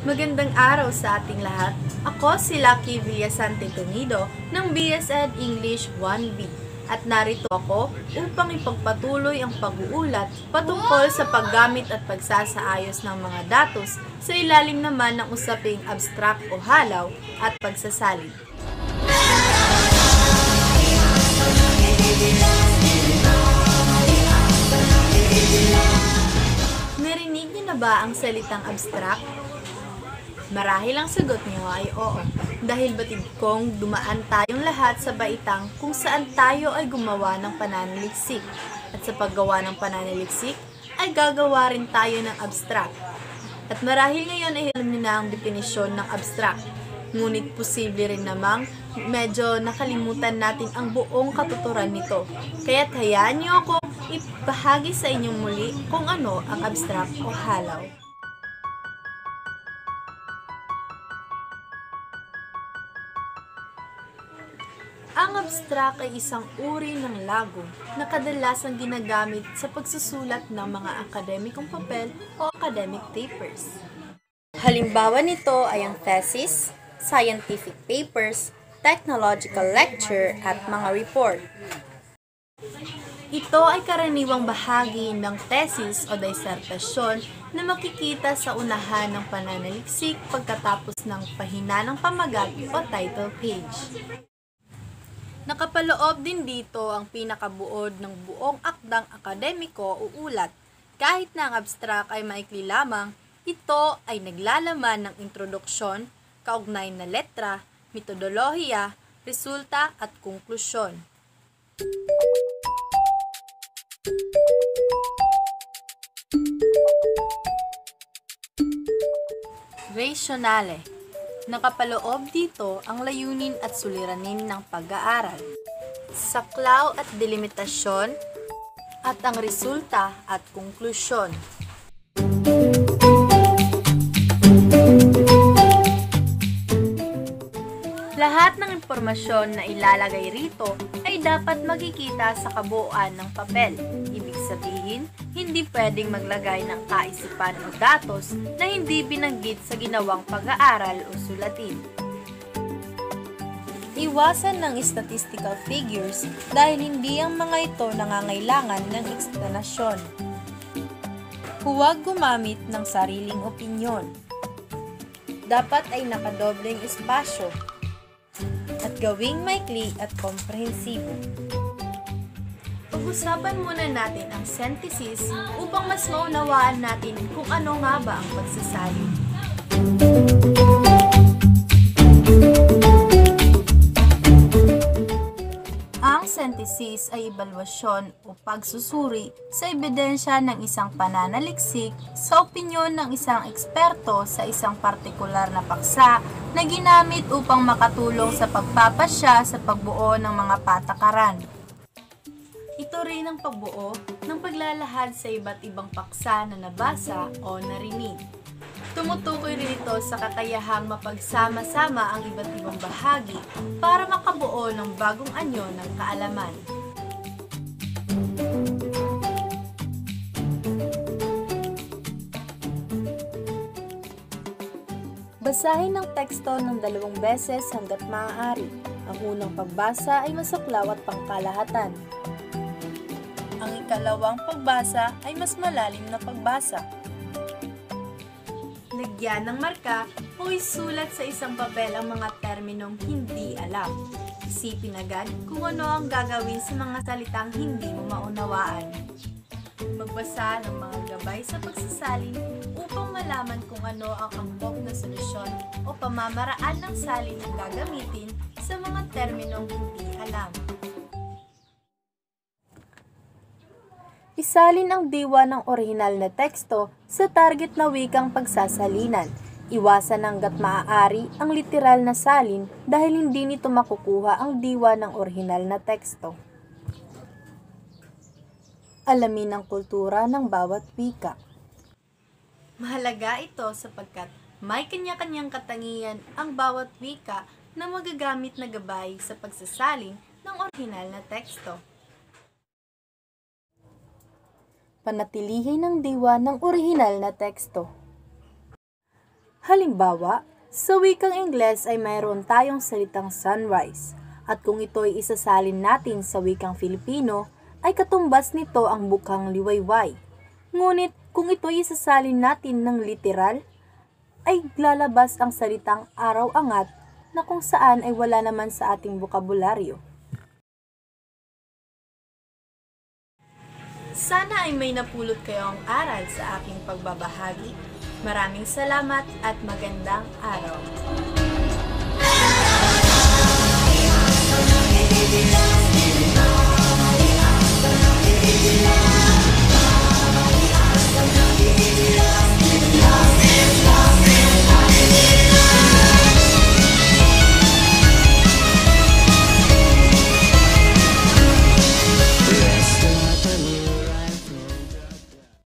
Magandang araw sa ating lahat. Ako si Lucky Villasante Tonido ng BSED English 1B at narito ako upang ipagpatuloy ang pag-uulat patungkol sa paggamit at pagsasaayos ng mga datos sa ilalim naman ng usaping abstract o halaw at pagsasalin. Narinig niyo na ba ang salitang abstract? Marahil ang sagot niyo ay oo, dahil batid kong dumaan tayong lahat sa baitang kung saan tayo ay gumawa ng pananaliksik, at sa paggawa ng pananaliksik ay gagawa rin tayo ng abstract. At marahil ngayon ay alam niyo na ang definisyon ng abstract, ngunit posible rin namang medyo nakalimutan natin ang buong katuturan nito. Kaya't hayaan niyo ako ibahagi sa inyong muli kung ano ang abstract o halaw. Ang abstract ay isang uri ng lago na kadalasang ginagamit sa pagsusulat ng mga akademikong papel o academic papers. Halimbawa nito ay ang thesis, scientific papers, technological lecture at mga report. Ito ay karaniwang bahagi ng thesis o disertasyon na makikita sa unahan ng pananaliksik pagkatapos ng pahina ng pamagat o title page. Nakapaloob din dito ang pinakabuod ng buong akdang akademiko o ulat. Kahit na ang abstract ay maikli lamang, ito ay naglalaman ng introduksyon, kaugnay na letra, metodolohiya, resulta at konklusyon. Rationale. Nakapaloob dito ang layunin at suliranin ng pag-aaral, saklaw at delimitasyon, at ang resulta at konklusyon. Lahat ng impormasyon na ilalagay rito ay dapat makikita sa kabuuan ng papel. Ibig sabihin, hindi pwedeng maglagay ng kaisipan o datos na hindi binanggit sa ginawang pag-aaral o sulatin. Iwasan ng statistical figures dahil hindi ang mga ito nangangailangan ng eksplanasyon. Huwag gumamit ng sariling opinyon. Dapat ay nakadobleng espasyo at gawing maikli at komprehensibo. Pag-usapan muna natin ang synthesis upang mas maunawaan natin kung ano nga ba ang pagsasalin. Ang synthesis ay ebalwasyon o pagsusuri sa ebidensya ng isang pananaliksik sa opinyon ng isang eksperto sa isang partikular na paksa na ginamit upang makatulong sa pagpapasya sa pagbuo ng mga patakaran. Ito rin ang pagbuo ng paglalahad sa iba't ibang paksa na nabasa o narinig. Tumutukoy rin ito sa katayahang mapagsama-sama ang iba't ibang bahagi para makabuo ng bagong anyo ng kaalaman. Basahin ang teksto ng 2 beses hanggat maaari. Ang unang pagbasa ay masaklaw at pangkalahatan. Ang ikalawang pagbasa ay mas malalim na pagbasa. Lagyan ng marka o isulat sa isang papel ang mga terminong hindi alam. Isipin agad kung ano ang gagawin sa mga salitang hindi mo maunawaan. Magbasa ng mga gabay sa pagsasalin upang malaman kung ano ang angkop na solusyon o pamamaraan ng salin na gagamitin sa mga terminong hindi alam. Isalin ang diwa ng orihinal na teksto sa target na wikang pagsasalinan. Iwasan hangga't maaari ang literal na salin dahil hindi nito makukuha ang diwa ng orihinal na teksto. Alamin ang kultura ng bawat wika. Mahalaga ito sapagkat may kanya-kanyang katangian ang bawat wika na magagamit na gabay sa pagsasalin ng orihinal na teksto. Panatilihin ang diwa ng orihinal na teksto. Halimbawa, sa wikang Ingles ay mayroon tayong salitang sunrise, at kung ito ay isasalin natin sa wikang Filipino, ay katumbas nito ang bukang liwayway. Ngunit kung ito ay isasalin natin ng literal, ay lalabas ang salitang araw-angat na kung saan ay wala naman sa ating bokabularyo. Sana ay may napulot kayong aral sa aking pagbabahagi. Maraming salamat at magandang araw.